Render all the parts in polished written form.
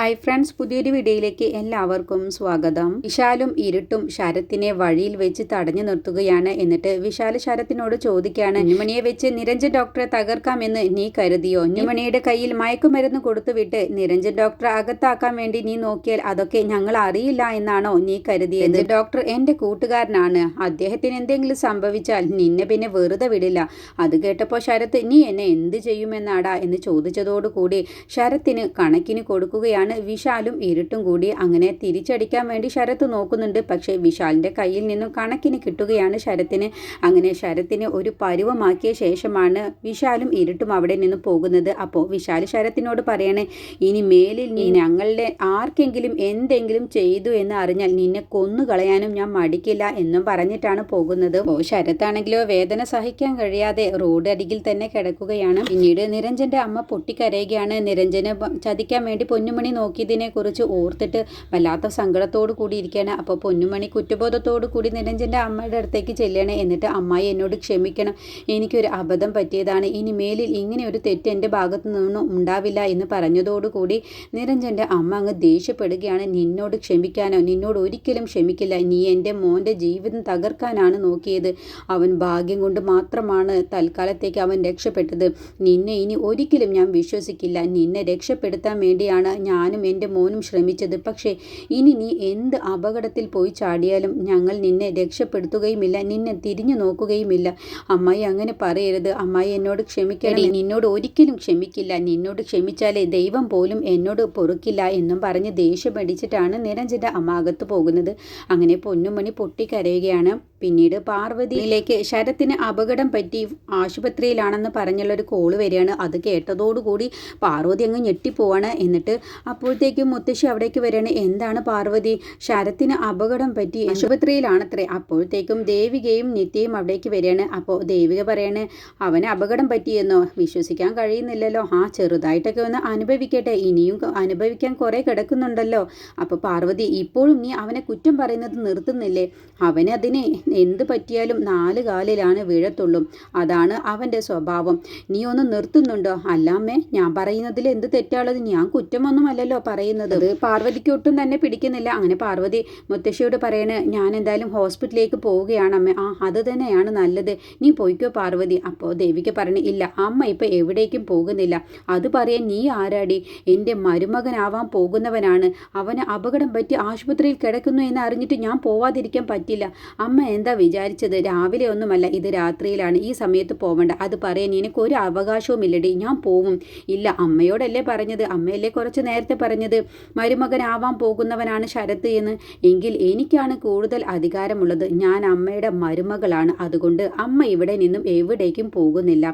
Hi friends, പുതിയൊരു വീഡിയോയിലേക്ക് എല്ലാവർക്കും സ്വാഗതം. വിശാലും ഇരുട്ടും ശരത്തിനെ വഴിയിൽ വെച്ച് തടഞ്ഞു നിർത്തുകയാണ്. എന്നിട്ട് വിശാൽ ശരത്തിനോട് ചോദിക്കുകയാണ്, ഉണ്ണിമണിയെ വെച്ച് നിരഞ്ജൻ ഡോക്ടറെ തകർക്കാമെന്ന് നീ കരുതിയോ? ഉണ്ണിമണിയുടെ കയ്യിൽ മയക്കുമരുന്ന് കൊടുത്തുവിട്ട് നിരഞ്ജൻ ഡോക്ടറെ അകത്താക്കാൻ വേണ്ടി നീ നോക്കിയാൽ അതൊക്കെ ഞങ്ങൾ അറിയില്ല എന്നാണോ നീ കരുതിയത്? ഡോക്ടർ എന്റെ കൂട്ടുകാരനാണ്, അദ്ദേഹത്തിന് എന്തെങ്കിലും സംഭവിച്ചാൽ നിന്നെ പിന്നെ വെറുതെ വിടില്ല. അത് കേട്ടപ്പോൾ ശരത്ത്, നീ എന്നെ എന്ത് ചെയ്യുമെന്നാടാ എന്ന് ചോദിച്ചതോടുകൂടി ശരത്തിന് കണക്കിന് കൊടുക്കുകയാണ്. വിശാലും ഇരുട്ടും കൂടി അങ്ങനെ തിരിച്ചടിക്കാൻ വേണ്ടി ശരത്ത് നോക്കുന്നുണ്ട്. പക്ഷേ വിശാലിന്റെ കയ്യിൽ നിന്നും കണക്കിന് കിട്ടുകയാണ് ശരത്തിന്. അങ്ങനെ ശരത്തിന് ഒരു പരുവമാക്കിയ ശേഷമാണ് വിശാലും ഇരുട്ടും അവിടെ നിന്ന് പോകുന്നത്. അപ്പോൾ വിശാൽ ശരത്തിനോട് പറയണേ, ഇനി മേലിൽ നീ ഞങ്ങളുടെ ആർക്കെങ്കിലും എന്തെങ്കിലും ചെയ്തു എന്ന് അറിഞ്ഞാൽ നിന്നെ കൊന്നുകളയാനും ഞാൻ മടിക്കില്ല എന്നും പറഞ്ഞിട്ടാണ് പോകുന്നത്. ഓ ശരത്താണെങ്കിലോ വേദന സഹിക്കാൻ കഴിയാതെ റോഡ് അരികിൽ തന്നെ കിടക്കുകയാണ്. പിന്നീട് നിരഞ്ജന്റെ അമ്മ പൊട്ടിക്കരയുകയാണ്. നിരഞ്ജനെ ചതിക്കാൻ വേണ്ടി പൊന്നുമണി നോക്കിയതിനെ കുറിച്ച് ഓർത്തിട്ട് വല്ലാത്ത സങ്കടത്തോടു കൂടി ഇരിക്കുകയാണ്. അപ്പോൾ പൊന്നുമണി കുറ്റബോധത്തോടു കൂടി നിരഞ്ജന്റെ അമ്മയുടെ അടുത്തേക്ക് ചെല്ലുകയാണ്. എന്നിട്ട് അമ്മായി എന്നോട് ക്ഷമിക്കണം, എനിക്കൊരു അബദ്ധം പറ്റിയതാണ്, ഇനി മേലിൽ ഇങ്ങനെ ഒരു തെറ്റ് എൻ്റെ ഭാഗത്തു നിന്നും ഉണ്ടാവില്ല എന്ന് പറഞ്ഞതോടുകൂടി നിരഞ്ജന്റെ അമ്മ അങ്ങ് ദേഷ്യപ്പെടുകയാണ്. നിന്നോട് ക്ഷമിക്കാനോ? നിന്നോട് ഒരിക്കലും ക്ഷമിക്കില്ല. നീ എൻ്റെ മോൻ്റെ ജീവിതം തകർക്കാനാണ് നോക്കിയത്. അവൻ ഭാഗ്യം കൊണ്ട് മാത്രമാണ് തൽക്കാലത്തേക്ക് അവൻ രക്ഷപ്പെട്ടത്. നിന്നെ ഇനി ഒരിക്കലും ഞാൻ വിശ്വസിക്കില്ല. നിന്നെ രക്ഷപ്പെടുത്താൻ വേണ്ടിയാണ് ഞാനും എൻ്റെ മോനും ശ്രമിച്ചത്. പക്ഷേ ഇനി നീ എന്ത് അപകടത്തിൽ പോയി ചാടിയാലും ഞങ്ങൾ നിന്നെ രക്ഷപ്പെടുത്തുകയുമില്ല, നിന്നെ തിരിഞ്ഞു നോക്കുകയുമില്ല. അമ്മായി അങ്ങനെ പറയരുത്. അമ്മായി എന്നോട് ക്ഷമിക്കണം. നിന്നോട് ഒരിക്കലും ക്ഷമിക്കില്ല. നിന്നോട് ക്ഷമിച്ചാലേ ദൈവം പോലും എന്നോട് പൊറുക്കില്ല എന്നും പറഞ്ഞ് ദേഷ്യം പിടിച്ചിട്ടാണ് നിരഞ്ജന്റെ അമ്മ അകത്ത് പോകുന്നത്. അങ്ങനെ പൊന്നുമണി പൊട്ടിക്കരയുകയാണ്. പിന്നീട് പാർവതിയിലേക്ക് ശരത്തിന് അപകടം പറ്റി ആശുപത്രിയിലാണെന്ന് പറഞ്ഞുള്ളൊരു കോള് വരികയാണ്. അത് കേട്ടതോടുകൂടി പാർവതി അങ്ങ് ഞെട്ടിപ്പോവാണ്. എന്നിട്ട് അപ്പോഴത്തേക്കും മുത്തശ്ശി അവിടേക്ക് വരികയാണ്. എന്താണ് പാർവതി? ശരത്തിന് അപകടം പറ്റി ആശുപത്രിയിലാണത്രേ. അപ്പോഴത്തേക്കും ദേവികയും നിത്യയും അവിടേക്ക് വരികയാണ്. അപ്പോൾ ദേവിക പറയാണ്, അവന് അപകടം പറ്റിയെന്നോ? വിശ്വസിക്കാൻ കഴിയുന്നില്ലല്ലോ. ചെറുതായിട്ടൊക്കെ ഒന്ന് അനുഭവിക്കട്ടെ, ഇനിയും അനുഭവിക്കാൻ കുറേ കിടക്കുന്നുണ്ടല്ലോ. അപ്പോൾ പാർവതി, ഇപ്പോഴും നീ അവനെ കുറ്റം പറയുന്നത് നിർത്തുന്നില്ലേ? അവനതിന് എന്ത് പറ്റിയാലും 4 കാലിലാണ് വീഴത്തുള്ളൂ. അതാണ് അവൻ്റെ സ്വഭാവം. നീ ഒന്ന് നിർത്തുന്നുണ്ടോ? അല്ലാമ്മേ, ഞാൻ പറയുന്നതിൽ എന്ത് തെറ്റാണത്? ഞാൻ കുറ്റമൊന്നുമല്ലല്ലോ പറയുന്നത്. പാർവതിക്ക് ഒട്ടും തന്നെ പിടിക്കുന്നില്ല. അങ്ങനെ പാർവതി മുത്തശ്ശിയോട് പറയണേ, ഞാൻ എന്തായാലും ഹോസ്പിറ്റലിലേക്ക് പോവുകയാണമ്മേ. അത് തന്നെയാണ് നല്ലത്, നീ പോയിക്കോ പാർവതി. അപ്പോൾ ദേവിക്ക് പറഞ്ഞു, ഇല്ല അമ്മ ഇപ്പം എവിടേക്കും പോകുന്നില്ല. അത് പറയാൻ നീ ആരാടി? എൻ്റെ മരുമകനാവാൻ പോകുന്നവനാണ്. അവന് അപകടം പറ്റി ആശുപത്രിയിൽ കിടക്കുന്നു എന്ന് അറിഞ്ഞിട്ട് ഞാൻ പോവാതിരിക്കാൻ പറ്റില്ല. അമ്മ എന്താ വിചാരിച്ചത്? രാവിലെ ഒന്നുമല്ല, ഇത് രാത്രിയിലാണ്. ഈ സമയത്ത് പോവണ്ട. അത് പറയാൻ എനിക്കൊരു അവകാശവും ഇല്ലടി. ഞാൻ പോവും. ഇല്ല, അമ്മയോടല്ലേ പറഞ്ഞത്? അമ്മയല്ലേ കുറച്ച് നേരത്തെ പറഞ്ഞത് മരുമകനാവാൻ പോകുന്നവനാണ് ശരത്ത് എന്ന്? എങ്കിൽ എനിക്കാണ് കൂടുതൽ അധികാരമുള്ളത്. ഞാൻ അമ്മയുടെ മരുമകളാണ്. അതുകൊണ്ട് അമ്മ ഇവിടെ നിന്നും എവിടേക്കും പോകുന്നില്ല.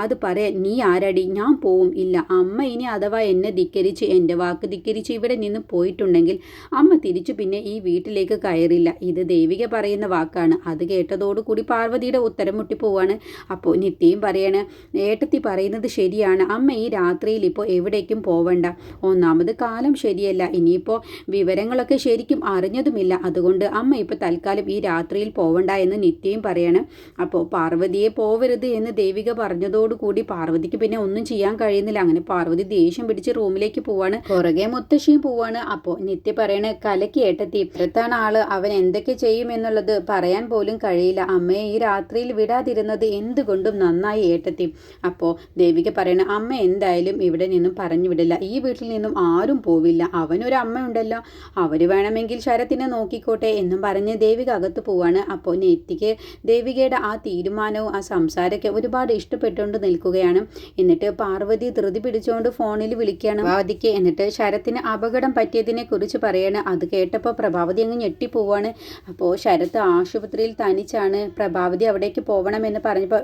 അത് പറയാൻ നീ ആരാടി? ഞാൻ പോവും. ഇല്ല, അമ്മ ഇനി അഥവാ എന്നെ ധിക്കരിച്ച്, എൻ്റെ വാക്ക് ധിക്കരിച്ച് ഇവിടെ നിന്ന് പോയിട്ടുണ്ടെങ്കിൽ അമ്മ തിരിച്ചു പിന്നെ ഈ വീട്ടിലേക്ക് കയറില്ല. ഇത് ദേവിക പറയുന്ന വാക്കാണ്. അത് കേട്ടതോടുകൂടി പാർവതിയുടെ ഉത്തരം മുട്ടിപ്പോവാണ്. അപ്പോൾ നിത്യയും പറയാണ്, ഏട്ടത്തി പറയുന്നത് ശരിയാണ്. അമ്മ ഈ രാത്രിയിൽ ഇപ്പോൾ എവിടേക്കും പോവണ്ട. ഒന്നാമത് കാലം ശരിയല്ല. ഇനിയിപ്പോൾ വിവരങ്ങളൊക്കെ ശരിക്കും അറിഞ്ഞതുമില്ല. അതുകൊണ്ട് അമ്മ ഇപ്പോൾ തൽക്കാലം ഈ രാത്രിയിൽ പോവണ്ട എന്ന് നിത്യയും പറയാണ്. അപ്പോൾ പാർവതിയെ പോവരുത് എന്ന് ദേവിക പറഞ്ഞതോടുകൂടി പാർവതിക്ക് പിന്നെ ഒന്നും ചെയ്യാൻ കഴിയുന്നില്ല. അങ്ങനെ പാർവതി ദേഷ്യം പിടിച്ച് റൂമിലേക്ക് പോവാണ്. പുറകെ മുത്തശ്ശിയും പോവാണ്. അപ്പോൾ നിത്യ പറയണ, കലക്കി ഏട്ടത്തി, ഇപ്പത്താണ് ആള്, അവൻ എന്തൊക്കെ ചെയ്യുമെന്നുള്ളത് പറയാൻ പോലും കഴിയില്ല. അമ്മയെ ഈ രാത്രിയിൽ വിടാതിരുന്നത് എന്തുകൊണ്ടും നന്നായി ഏട്ടത്തി. അപ്പോൾ ദേവിക പറയണ, അമ്മ എന്തായാലും ഇവിടെ നിന്നും പറഞ്ഞു വിടില്ല. ഈ വീട്ടിൽ നിന്നും ആരും പോവില്ല. അവനൊരു അമ്മയുണ്ടല്ലോ, അവർ വേണമെങ്കിൽ ശരത്തിനെ നോക്കിക്കോട്ടെ എന്നും പറഞ്ഞ് ദേവിക അകത്ത് പോവാണ്. അപ്പോൾ നെറ്റിക്ക് ദേവികയുടെ ആ തീരുമാനവും ആ സംസാരമൊക്കെ ഒരുപാട് ഇഷ്ടപ്പെട്ടുകൊണ്ട് നിൽക്കുകയാണ്. എന്നിട്ട് പാർവതി ധൃതി പിടിച്ചുകൊണ്ട് ഫോണിൽ വിളിക്കുകയാണ് പ്രഭാവതിക്ക്. എന്നിട്ട് ശരത്തിന് അപകടം പറ്റിയതിനെ കുറിച്ച് പറയാണ്. അത് കേട്ടപ്പോൾ പ്രഭാവതി അങ്ങ് ഞെട്ടിപ്പോവാണ്. അപ്പോൾ ശരത്ത് ആശുപത്രിയിൽ തനിച്ചാണ്, പ്രഭാവതി അവിടേക്ക് പോകണമെന്ന് പറഞ്ഞപ്പോൾ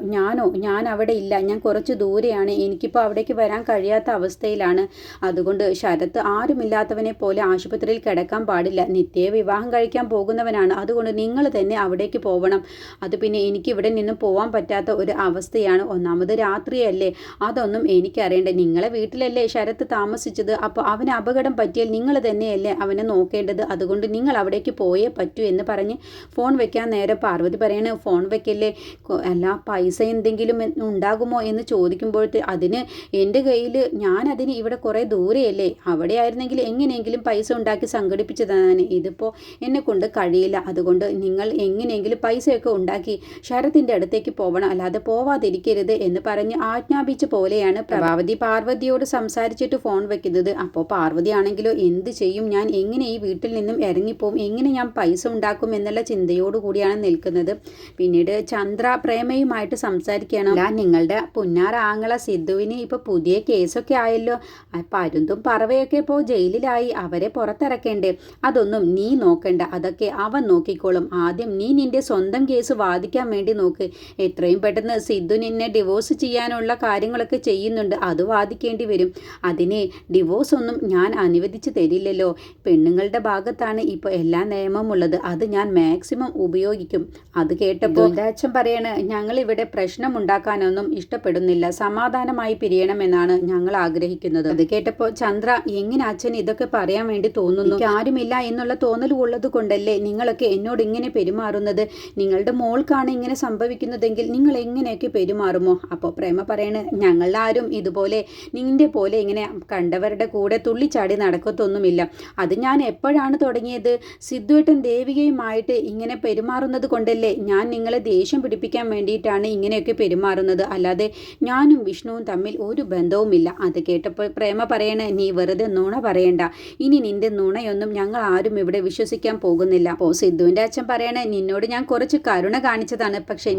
ഞാൻ അവിടെ ഇല്ല, ഞാൻ കുറച്ച് ദൂരെയാണ്, എനിക്കിപ്പോൾ അവിടേക്ക് വരാൻ കഴിയാത്ത അവസ്ഥയിലാണ്. അതുകൊണ്ട് ശരത്ത് ആരുമില്ലാത്തവനെ പോലെ ആശുപത്രിയിൽ കിടക്കാൻ പാടില്ല. നിത്യയെ വിവാഹം കഴിക്കാൻ പോകുന്നവനാണ്. അതുകൊണ്ട് നിങ്ങൾ തന്നെ അവിടേക്ക് പോകണം. അത് പിന്നെ എനിക്ക് ഇവിടെ നിന്ന് പോകാൻ പറ്റാത്ത ഒരു അവസ്ഥയാണ്. ഒന്നാമത് രാത്രിയല്ലേ, അതൊന്നും എനിക്കറിയണ്ടേ. നിങ്ങളെ വീട്ടിലല്ലേ ശരത്ത് താമസിച്ചത്. അപ്പോൾ അവന് അപകടം പറ്റിയാൽ നിങ്ങൾ തന്നെയല്ലേ അവനെ നോക്കേണ്ടത്. അതുകൊണ്ട് നിങ്ങൾ അവിടേക്ക് പോയേ പറ്റൂ എന്ന് പറഞ്ഞ് ഫോൺ വെക്കാൻ നേരം പാർവതി പറയണ ഫോൺ വെക്കല്ലേ, അല്ല പൈസ എന്തെങ്കിലും ഉണ്ടാകുമോ എന്ന് ചോദിക്കുമ്പോഴത്തെ അതിന് എൻ്റെ കയ്യിൽ ഞാനതിന് ഇവിടെ കുറേ ദൂരെയല്ലേ, അവിടെ ആയിരുന്നെങ്കിൽ എങ്ങനെയെങ്കിലും പൈസ ഉണ്ടാക്കി സംഘടിപ്പിച്ചതാണ്. ഇതിപ്പോൾ എന്നെ കൊണ്ട് കഴിയില്ല. അതുകൊണ്ട് നിങ്ങൾ എങ്ങനെയെങ്കിലും പൈസയൊക്കെ ഉണ്ടാക്കി ശരത്തിൻ്റെ അടുത്തേക്ക് പോകണം, അല്ലാതെ പോവാതിരിക്കരുത് എന്ന് പറഞ്ഞ് ആജ്ഞാപിച്ച പോലെയാണ് പ്രഭാവതി പാർവതിയോട് സംസാരിച്ചിട്ട് ഫോൺ വെക്കുന്നത്. അപ്പോൾ പാർവതി ആണെങ്കിലോ എന്ത് ചെയ്യും, ഞാൻ എങ്ങനെ ഈ വീട്ടിൽ നിന്നും ഇറങ്ങിപ്പോവും, എങ്ങനെ ഞാൻ പൈസ ഉണ്ടാക്കും എന്നുള്ള ചിന്തയോടുകൂടിയാണ് നിൽക്കുന്നത്. പിന്നീട് ചന്ദ്ര പ്രേമയുമായിട്ട് സംസാരിക്കുകയാണ്. അല്ല, നിങ്ങളുടെ പുന്നാര ആങ്ങള സിദ്ധുവിന് ഇപ്പോൾ പുതിയ കേസൊക്കെ ആയല്ലോ, പരുന്തും പറവയൊക്കെ ഇപ്പോൾ ജയിലിലായി, അവരെ പുറത്തിറക്കേണ്ടേ, അതൊന്നും നീ നോക്കണ്ട, അതൊക്കെ അവൻ നോക്കിക്കോളും. ആദ്യം നീ നിന്റെ സ്വന്തം കേസ് വാദിക്കാൻ വേണ്ടി നോക്ക്. എത്രയും പെട്ടെന്ന് സിദ്ധു നിന്നെ ഡിവോഴ്സ് ചെയ്യാനുള്ള കാര്യങ്ങളൊക്കെ ചെയ്യുന്നുണ്ട്, അത് വാദിക്കേണ്ടി വരും. അതിന് ഡിവോഴ്സ് ഒന്നും ഞാൻ അനുവദിച്ചു തരില്ലല്ലോ. പെണ്ണുങ്ങളുടെ ഭാഗത്താണ് ഇപ്പോൾ എല്ലാ നിയമവും ഉള്ളത്, അത് ഞാൻ മാക്സിമം ഉപയോഗിക്കും. അത് കേട്ടപ്പോൾ അച്ഛൻ പറയണ്, ഞങ്ങൾ ഇവിടെ പ്രശ്നം ഉണ്ടാക്കാനൊന്നും ഇഷ്ടപ്പെടുന്നില്ല, സമാധാനമായി പിരിയണമെന്നാണ് ഞങ്ങൾ ആഗ്രഹിക്കുന്നത്. അത് കേട്ടപ്പോൾ ചന്ദ്ര, എങ്ങനെ അച്ഛൻ ഇതൊക്കെ പറയാൻ വേണ്ടി തോന്നുന്നു? ആരുമില്ല എന്നുള്ള തോന്നൽ ഉള്ളത് കൊണ്ടല്ലേ നിങ്ങളൊക്കെ എന്നോട് ഇങ്ങനെ പെരുമാറുന്നത്? നിങ്ങളുടെ മോൾക്കാണ് ഇങ്ങനെ സംഭവിക്കുന്നതെങ്കിൽ നിങ്ങൾ എങ്ങനെയൊക്കെ പെരുമാറുമോ? അപ്പോൾ പ്രേമ പറയണ്, ഞങ്ങളാരും ഇതുപോലെ നിന്റെ പോലെ ഇങ്ങനെ കണ്ടവരുടെ കൂടെ തുള്ളിച്ചാടി നടക്കത്തൊന്നുമില്ല. അത് ഞാൻ എപ്പോഴാണ് തുടങ്ങിയത്? സിദ്ധുവേട്ടൻ ദേവികയുമായിട്ട് ഇങ്ങനെ പെരുമാറുന്നത് കൊണ്ടല്ലേ ഞാൻ നിങ്ങളെ ദേഷ്യം പിടിപ്പിക്കാൻ വേണ്ടിയിട്ടാണ് ഇങ്ങനെയൊക്കെ പെരുമാറുന്നത്, അല്ലാതെ ഞാനും വിഷ്ണുവും തമ്മിൽ ഒരു ബന്ധവുമില്ല. അത് കേട്ടപ്പോൾ പ്രേമ പറയണ, നീ വെറുതെ നുണ പറയണ്ട, ഇനി നിന്റെ നുണയൊന്നും ഞങ്ങൾ ആരും ഇവിടെ വിശ്വസിക്കാൻ പോകുന്നില്ല. അപ്പോൾ സിദ്ധുവിൻ്റെ അച്ഛൻ പറയണ, നിന്നോട് ഞാൻ കുറച്ച് കരുണ കാണിച്ചതാണ്, പക്ഷെ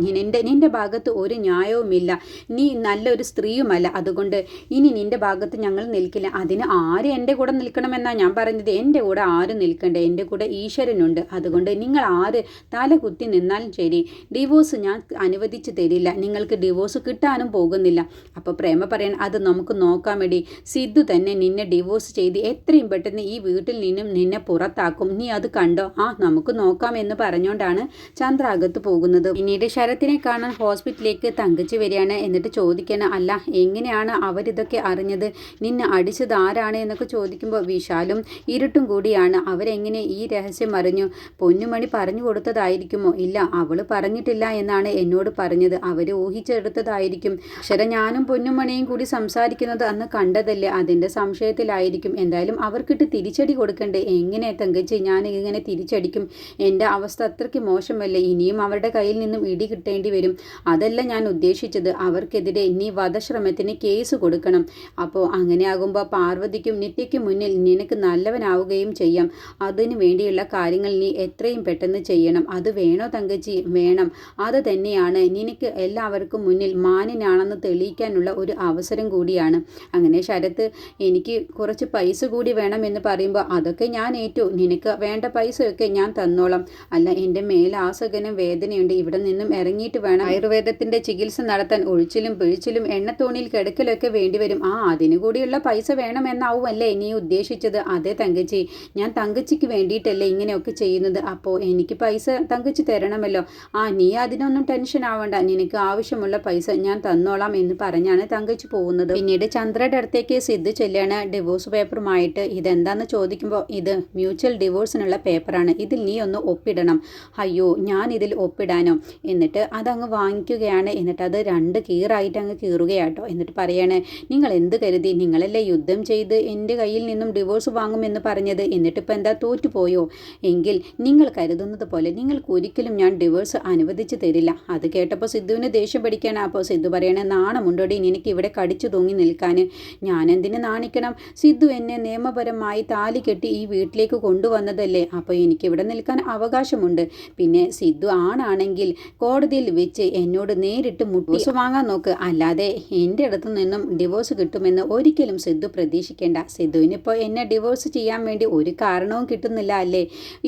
നിന്റെ ഭാഗത്ത് ഒരു ന്യായവുമില്ല, നീ നല്ലൊരു സ്ത്രീയുമല്ല, അതുകൊണ്ട് ഇനി നിന്റെ ഭാഗത്ത് ഞങ്ങൾ നിൽക്കില്ല. അതിന് ആര് എൻ്റെ കൂടെ നിൽക്കണമെന്നാണ് ഞാൻ പറഞ്ഞത്? എൻ്റെ കൂടെ ആരും നിൽക്കണ്ടേ, എൻ്റെ കൂടെ ഈശ്വരനുണ്ട്. അതുകൊണ്ട് നിങ്ങൾ ആര് തല കുത്തി നിന്നാലും ശരി, ഡിവോഴ്സ് ഞാൻ അനുവദിച്ചു തരില്ല, നിങ്ങൾക്ക് ഡിവോഴ്സ് കിട്ടാനും പോകുന്നില്ല. അപ്പോൾ പ്രേമ പറയണ, അത് നമുക്ക് നോക്കാമെടി, സിദ്ധു തന്നെ നിന്നെ ഡിവോഴ്സ് ചെയ്ത് എത്രയും പെട്ടെന്ന് ഈ വീട്ടിൽ നിന്നും നിന്നെ പുറത്താക്കും, നീ അത് കണ്ടോ? നമുക്ക് നോക്കാം എന്ന് പറഞ്ഞുകൊണ്ടാണ് ചന്ദ്ര അകത്ത് പോകുന്നത്. പിന്നീട് ശരത്തിനെ കാണാൻ ഹോസ്പിറ്റലിലേക്ക് തങ്കച്ചി വരികയാണ്. എന്നിട്ട് ചോദിക്കണം, അല്ല എങ്ങനെയാണ് അവരിതൊക്കെ അറിഞ്ഞത്, നിന്നെ അടിച്ചത് ആരാണ് എന്നൊക്കെ ചോദിക്കുമ്പോൾ വിശാലും ഇരുട്ടും കൂടിയാണ് അവരെങ്ങനെ ഈ രഹസ്യം അറിഞ്ഞു? പൊന്നുമണി പറഞ്ഞു കൊടുത്തതായിരിക്കുമോ? ഇല്ല, അവള് പറഞ്ഞിട്ടില്ല എന്നാണ് എന്നോട് പറഞ്ഞത്, അവര് ഊഹിച്ചെടുത്തതായിരിക്കും. അക്ഷര ഞാനും പൊന്നുമണിയും കൂടി സംസാരിക്കുന്നത് അന്ന് കണ്ടതല്ലേ, അതിൻ്റെ സംശയത്തിലായിരിക്കും. എന്തായാലും അവർക്കിട്ട് തിരിച്ചടി കൊടുക്കണ്ടേ? എങ്ങനെ തങ്കച്ചി ഞാൻ ഇങ്ങനെ തിരിച്ചടിക്കും? എൻ്റെ അവസ്ഥ അത്രയ്ക്ക് മോശമല്ലേ, ഇനിയും അവരുടെ കയ്യിൽ നിന്നും ഇടി കിട്ടേണ്ടി വരും. അതല്ല ഞാൻ ഉദ്ദേശിച്ചത്, അവർക്കെതിരെ ഇനി വധശ്രമത്തിന് കേസ് കൊടുക്കണം. അപ്പോൾ അങ്ങനെയാകുമ്പോൾ പാർവതിക്കും നിത്യയ്ക്കും മുന്നിൽ നിനക്ക് നല്ലവനാവുകയും ചെയ്യാം. അതിനു വേണ്ടിയുള്ള കാര്യങ്ങൾ നീ എത്രയും പെട്ടെന്ന് ചെയ്യണം. അത് വേണോ തങ്കച്ചി? വേണം. അത് തന്നെയാണ് നിനക്ക് എല്ലാവർക്കും മുന്നിൽ മാന്യനാണെന്ന് തെളിയിക്കാനുള്ള ഒരു അവസരം കൂടിയാണ്. അങ്ങനെ ശരത്ത്, എനിക്ക് കുറച്ച് പൈസ കൂടി വേണം എന്ന് പറയുമ്പോൾ അതൊക്കെ ഞാൻ ഏറ്റു, നിനക്ക് വേണ്ട പൈസയൊക്കെ ഞാൻ തന്നോളാം. അല്ല, എൻ്റെ മേലാസകനം വേദനയുണ്ട്, ഇവിടെ നിന്നും ഇറങ്ങിയിട്ട് വേണം ആയുർവേദത്തിൻ്റെ ചികിത്സ നടത്താൻ. ഒഴിച്ചിലും പിഴിച്ചിലും എണ്ണത്തോണിയിൽ കിടക്കലൊക്കെ വേണ്ടിവരും. അതിനു കൂടിയുള്ള പൈസ വേണമെന്നാവുമല്ലേ നീ ഉദ്ദേശിച്ചത്? അതെ തങ്കച്ചി, ഞാൻ തങ്കച്ചിക്ക് വേണ്ടിയിട്ടല്ലേ ഇങ്ങനെയൊക്കെ ചെയ്യുന്നത്, അപ്പോൾ എനിക്ക് പൈസ തങ്കച്ചി തരണമല്ലോ. നീ അതിനൊന്നും ടെൻഷൻ ആവണ്ട, നിനക്ക് ആവശ്യമുള്ള പൈസ ഞാൻ തന്നോളാം എന്ന് പറഞ്ഞാണ് തങ്കച്ചി പോകുന്നത്. പിന്നീട് ചന്ദ്രയുടെ അടുത്തേക്ക് സിദ്ധു ചെല്ലാണ് ഡിവോഴ്സ് പേപ്പറുമായിട്ട്. ഇതെന്താന്ന് ചോദിക്കുമ്പോൾ ഇത് മ്യൂച്വൽ ഡിവോഴ്സിനുള്ള പേപ്പറാണ്, ഇതിൽ നീ ഒന്ന് ഒപ്പിടണം. അയ്യോ, ഞാൻ ഇതിൽ ഒപ്പിടാനോ? എന്നിട്ട് അതങ്ങ് വാങ്ങിക്കുകയാണ്. എന്നിട്ട് അത് രണ്ട് കീറായിട്ട് അങ്ങ് കീറുകയാട്ടോ. എന്നിട്ട് പറയാണ്, നിങ്ങൾ എന്ത് കരുതി? നിങ്ങളല്ലേ യുദ്ധം ചെയ്ത് എൻ്റെ കയ്യിൽ നിന്നും ഡിവോഴ്സ് വാങ്ങുമെന്ന് പറഞ്ഞത്, എന്നിട്ടിപ്പോൾ എന്താ തോറ്റുപോയോ? എങ്കിൽ നിങ്ങൾ കരുതുന്നത് പോലെ നിങ്ങൾക്ക് ഒരിക്കലും ഞാൻ ഡിവോഴ്സ് അനുവദിച്ചു തരില്ല. അത് കേട്ടപ്പോൾ സിദ്ധുവിന് ദേഷ്യം പിടിക്കുകയാണ്. അപ്പോൾ സിദ്ധു പറയണേ, നാണമുണ്ടോടി നിനക്ക് ഇവിടെ കടിച്ചു തൂങ്ങി നിൽക്കാൻ? ഞാൻ എന്തിനു നാണിക്കണം? സിദ്ധു എന്നെ നിയമപരമായി താലി കെട്ടി ഈ വീട്ടിലേക്ക് കൊണ്ടുവന്നതല്ലേ, അപ്പോൾ എനിക്കിവിടെ നിൽക്കാൻ അവകാശമുണ്ട്. പിന്നെ സിദ്ധു ആണാണെങ്കിൽ കോടതിയിൽ വെച്ച് എന്നോട് നേരിട്ട് ഡിവോഴ്സ് വാങ്ങാൻ നോക്ക്, അല്ലാതെ എൻ്റെ അടുത്തു നിന്നും ഡിവോഴ്സ് കിട്ടുമെന്ന് ഒരിക്കലും സിദ്ധു പ്രതീക്ഷിക്കേണ്ട. സിദ്ധുവിനിപ്പോൾ എന്നെ ഡിവോഴ്സ് ചെയ്യാൻ വേണ്ടി ഒരു കാരണവും കിട്ടുന്നില്ല അല്ലേ?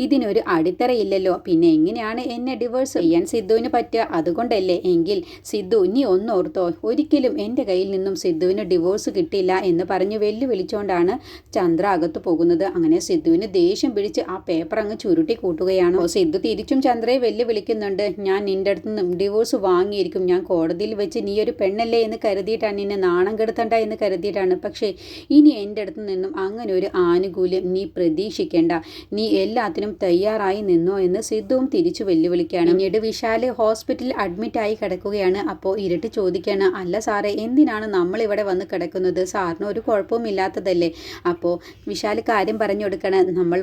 ഇതിനൊരു അടിത്തറയില്ലല്ലോ, പിന്നെ എങ്ങനെയാണ് എന്നെ ഡിവോഴ്സ് ചെയ്യാൻ സിദ്ധുവിന് പറ്റുക? അതുകൊണ്ടല്ലേ? എങ്കിൽ സിദ്ധു നീ ഒന്നോർത്തോ, ഒരിക്കലും എൻ്റെ കയ്യിൽ നിന്നും സിദ്ധുവിന് ഡിവോഴ്സ് കിട്ടില്ല എന്ന് പറഞ്ഞ് വെല്ലുവിളിച്ചുകൊണ്ടാണ് ചന്ദ്ര അകത്ത് പോകുന്നത്. അങ്ങനെ സിദ്ധുവിന് ദേഷ്യം പിടിച്ച് ആ പേപ്പർ അങ്ങ് ചുരുട്ടി കൂട്ടുകയാണ്. സിദ്ധു തിരിച്ചും ചന്ദ്രയെ വെല്ലുവിളിക്കുന്നുണ്ട്, ഞാൻ നിൻ്റെ അടുത്ത് നിന്നും ഡിവോഴ്സ് വാങ്ങിയിരിക്കും, ഞാൻ കോടതിയിൽ വെച്ച് നീ ഒരു പെണ്ണല്ലേ എന്ന് കരുതിയിട്ടാണ്, നിന്നെ നാണം കെടുത്തണ്ട എന്ന് കരുതിയിട്ടാണ്. പക്ഷേ ഇനി എൻ്റെ അടുത്ത് നിന്നും അങ്ങനെ ഒരു ആനുകൂല്യം നീ പ്രതീക്ഷിക്കേണ്ട, നീ എല്ലാത്തിനും തയ്യാറായി നിന്നോ എന്ന് സിദ്ധുവും തിരിച്ചു വെല്ലുവിളിക്കുകയാണ്. പിന്നീട് വിശാൽ ഹോസ്പിറ്റലിൽ അഡ്മിറ്റ് ആയി കിടക്കുകയാണ്. അപ്പോൾ ഇരട്ടി ചോദിക്കുകയാണ്, അല്ല സാറേ എന്തിനാണ് നമ്മൾ ഇവിടെ വന്ന് കിടക്കുന്നത്, സാറിന് ഒരു കുഴപ്പവും ഇല്ലാത്തതല്ലേ? അപ്പോൾ വിശാൽ കാര്യം പറഞ്ഞു കൊടുക്കണം, നമ്മൾ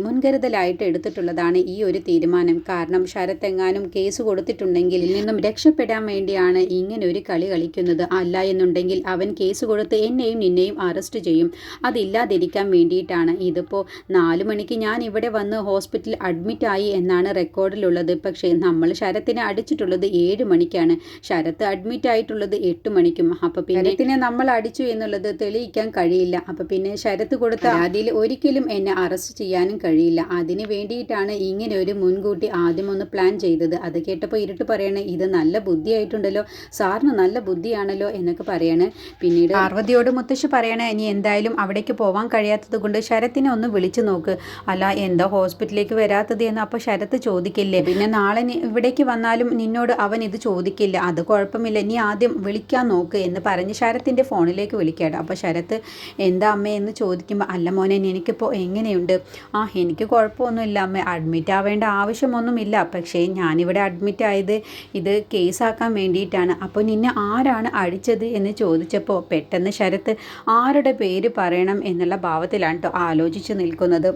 മുൻകരുതലായിട്ട് എടുത്തിട്ടുള്ളതാണ് ഈ ഒരു തീരുമാനം. കാരണം ശരത് എങ്ങാനും കേസ് കൊടുത്തിട്ടുണ്ടെങ്കിൽ നിന്നും രക്ഷപ്പെടാൻ വേണ്ടിയാണ് ഇങ്ങനെ ഒരു കളി കളിക്കുന്നത്. അല്ല എന്നുണ്ടെങ്കിൽ അവൻ കേസ് കൊടുത്ത് എന്നെയും നിന്നെയും അറസ്റ്റ് ചെയ്യും. അതില്ലാതിരിക്കാൻ വേണ്ടിയിട്ടാണ്. ഇതിപ്പോൾ 4 മണിക്ക് ഞാൻ ഇവിടെ വന്ന് ഹോസ്പിറ്റലിൽ അഡ്മിറ്റ് ആയി എന്നാണ് റെക്കോർഡിലുള്ളത്. പക്ഷേ നമ്മൾ ശരത്തിനെ അടിച്ചിട്ടുള്ളത് 7 മണിക്കാണ്. ശരത്ത് അഡ്മിറ്റ് ആയിട്ടുള്ളത് 8 മണിക്കും. അപ്പോൾ പിന്നെ ശരത്തിനെ നമ്മൾ അടിച്ചു എന്നുള്ളത് തെളിയിക്കാൻ കഴിയില്ല. അപ്പോൾ പിന്നെ ശരത്ത് കൊടുത്ത അതിൽ ഒരിക്കലും എന്നെ അറസ്റ്റ് ചെയ്യാനും കഴിയില്ല. അതിന് വേണ്ടിയിട്ടാണ് ഇങ്ങനെ ഒരു മുൻകൂട്ടി ആദ്യം ഒന്ന് പ്ലാൻ ചെയ്തത്. അത് കേട്ടപ്പോൾ ഇരുട്ട് പറയണേ, ഇത് നല്ല ബുദ്ധിയായിട്ടുണ്ടല്ലോ, സാറിന് നല്ല ബുദ്ധിയാണല്ലോ എന്നൊക്കെ പറയണേ. പിന്നീട് പാർവതിയോട് മുത്തശ്ശി പറയണേ, ഇനി എന്തായാലും അവിടേക്ക് പോകാൻ കഴിയാത്തത് കൊണ്ട് ശരത്തിനെ ഒന്ന് വിളിച്ചു നോക്ക്. അല്ല എന്താ ഹോസ്പിറ്റലിലേക്ക് വരാത്തത് എന്ന് അപ്പോൾ ശരത്ത് ചോദിക്കില്ലേ? പിന്നെ നാളെ ഇവിടേക്ക് വന്നാലും നിന്നോട് അവൻ ഇത് ചോദിക്കില്ല, അത് കുഴപ്പമില്ല, നീ ആദ്യം വിളിക്കാൻ നോക്ക് എന്ന് പറഞ്ഞ് ശരത്തിൻ്റെ ഫോണിലേക്ക് വിളിക്കാട്ടോ. അപ്പോൾ ശരത്ത് എന്താ അമ്മ എന്ന് ചോദിക്കുമ്പോൾ, അല്ല മോനെ എനിക്കിപ്പോൾ എങ്ങനെയുണ്ട്? എനിക്ക് കുഴപ്പമൊന്നുമില്ല അമ്മ, അഡ്മിറ്റ് ആവേണ്ട ആവശ്യമൊന്നുമില്ല. പക്ഷേ ഞാനിവിടെ അഡ്മിറ്റ് ആയത് ഇത് കേസാക്കാൻ വേണ്ടിയിട്ടാണ്. അപ്പോൾ നിന്നെ ആരാണ് അടിച്ചത് എന്ന് ചോദിച്ചപ്പോൾ പെട്ടെന്ന് ശരത്ത് ആരുടെ പേര് പറയണം എന്നുള്ള ഭാവത്തിലാണ് കേട്ടോ ആലോചിച്ച് നിൽക്കുന്നത്.